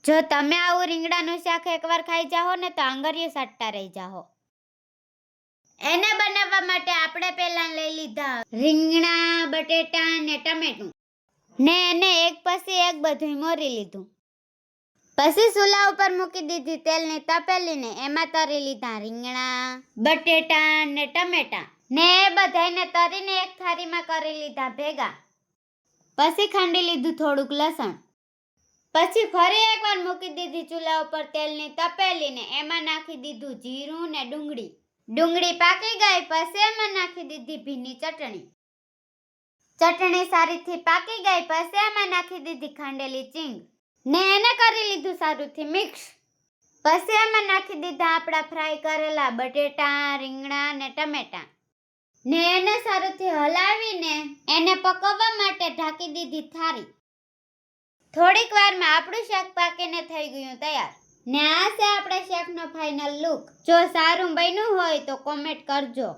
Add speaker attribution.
Speaker 1: જો તમે આવું રીંગણાનું શાક એકવાર ખાઈ જાઓ ને તો આંગળીઓ સાટતા રહી જાઓ. એને બનાવવા માટે આપણે પહેલા લઈ લીધા રીંગણા, બટેટા ને ટમેટું ને એને એક પછી એક બધું મોરી લીધું. પછી ચૂલા ઉપર મૂકી દીધી તેલની તપેલી ને એમાં તરી લીધા રીંગણા, બટેટા ને ટમેટા ને એ બધાને તરીને એક થાળીમાં કરી લીધા ભેગા. પછી ખાંડી લીધું થોડુંક લસણ. પછી ફરી એકવાર મૂકી દીધી ચૂલા ઉપર તેલની તપેલી ને એમાં નાખી દીધું જીરું ને ડુંગળી. ડુંગળી પાકી ગઈ પછી એમાં નાખી દીધી ભીની ચટણી. ચટણી સારીથી પાકી ગઈ પછી એમાં નાખી દીધી ખાંડેલી ચીંગ ને એને કરી લીધું સારુંથી મિક્સ. પછી એમાં નાખી દીધા આપણા ફ્રાય કરેલા બટેટા, રીંગણા ને ટમેટા ને એને સારુંથી હલાવીને એને પકવવા માટે ઢાંકી દીધી થાળી. થોડીક વારમાં આપણું શાક પાકીને થઈ ગયું તૈયાર. ને આ છે આપણા શાકનો ફાઇનલ લુક. જો સારું બન્યું હોય તો કોમેન્ટ કરજો.